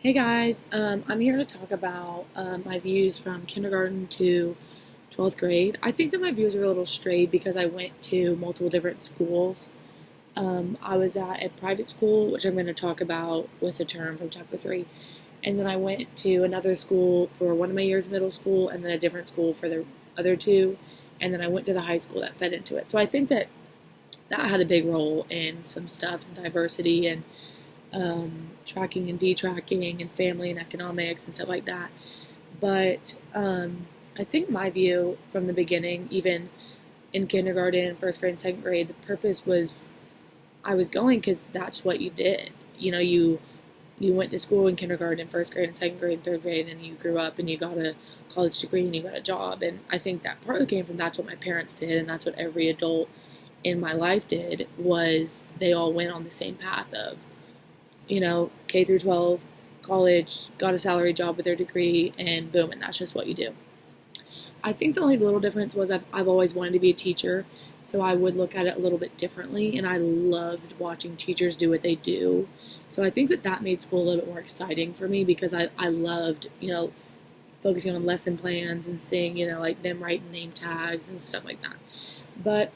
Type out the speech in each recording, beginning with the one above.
Hey guys, I'm here to talk about my views from kindergarten to 12th grade. I think that my views are a little strayed because I went to multiple different schools. I was at a private school, which I'm going to talk about with a term from chapter 3. And then I went to another school for one of my years of middle school, and then a different school for the other two. And then I went to the high school that fed into it. So I think that that had a big role in some stuff and diversity and tracking and detracking and family and economics and stuff like that. But I think my view from the beginning, even in kindergarten, first grade, and second grade, the purpose was I was going because that's what you did. You went to school in kindergarten, first grade, and second grade, and third grade, and you grew up and you got a college degree and you got a job. And I think that partly came from that's what my parents did, and that's what every adult in my life did was they all went on the same path of K through 12, college, got a salary job with their degree, and boom, and that's just what you do. I think the only little difference was I've always wanted to be a teacher, so I would look at it a little bit differently, and I loved watching teachers do what they do. So I think that that made school a little bit more exciting for me because I loved, focusing on lesson plans and seeing, like them writing name tags and stuff like that. But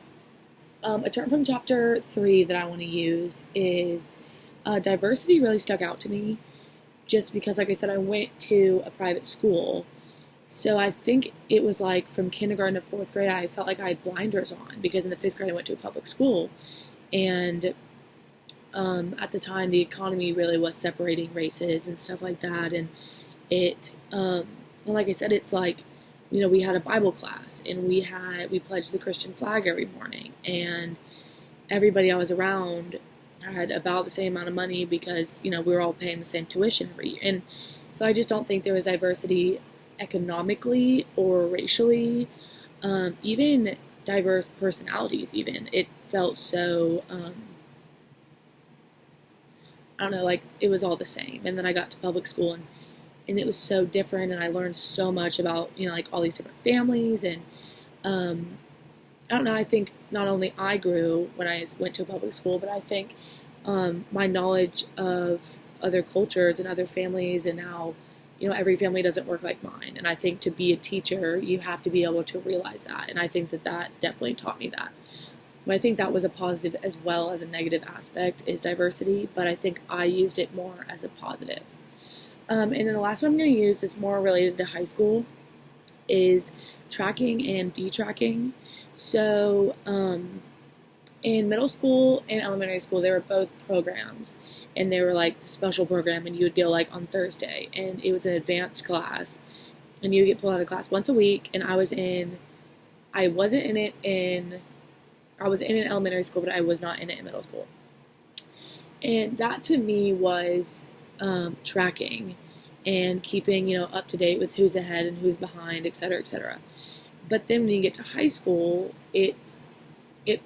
a term from chapter 3 that I want to use is diversity really stuck out to me just because, like I said, I went to a private school. So I think it was like from kindergarten to fourth grade, I felt like I had blinders on because in the fifth grade, I went to a public school. And at the time, the economy really was separating races and stuff like that. And and like I said, it's like, we had a Bible class and we pledged the Christian flag every morning. And everybody I was around had about the same amount of money because we were all paying the same tuition every year, and so I just don't think there was diversity economically or racially, even diverse personalities. Even it felt so I don't know, like it was all the same. And then I got to public school and it was so different, and I learned so much about like all these different families and um, I don't know. I think not only I grew when I went to a public school, but I think my knowledge of other cultures and other families and how, every family doesn't work like mine. And I think to be a teacher, you have to be able to realize that. And I think that that definitely taught me that. But I think that was a positive as well as a negative aspect is diversity, but I think I used it more as a positive. And then the last one I'm going to use is more related to high school is tracking and detracking. So, in middle school and elementary school, they were both programs, and they were like the special program, and you would go like on Thursday, and it was an advanced class, and you would get pulled out of class once a week. And I wasn't in it I was in an elementary school, but I was not in it in middle school, and that to me was tracking and keeping up to date with who's ahead and who's behind, et cetera, et cetera. But then when you get to high school, it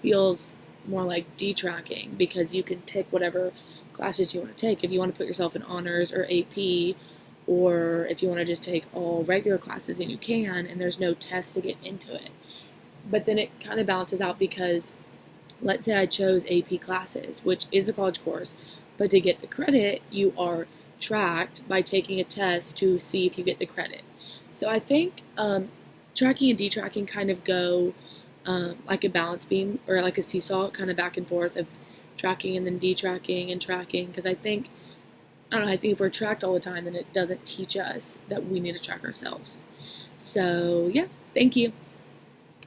feels more like detracking because you can pick whatever classes you want to take. If you want to put yourself in honors or AP, or if you want to just take all regular classes, and you can, and there's no test to get into it. But then it kind of balances out because let's say I chose AP classes, which is a college course, but to get the credit, you are tracked by taking a test to see if you get the credit. So I think tracking and detracking kind of go like a balance beam or like a seesaw, kind of back and forth of tracking and then detracking and tracking. Because I think if we're tracked all the time, then it doesn't teach us that we need to track ourselves. So yeah, thank you.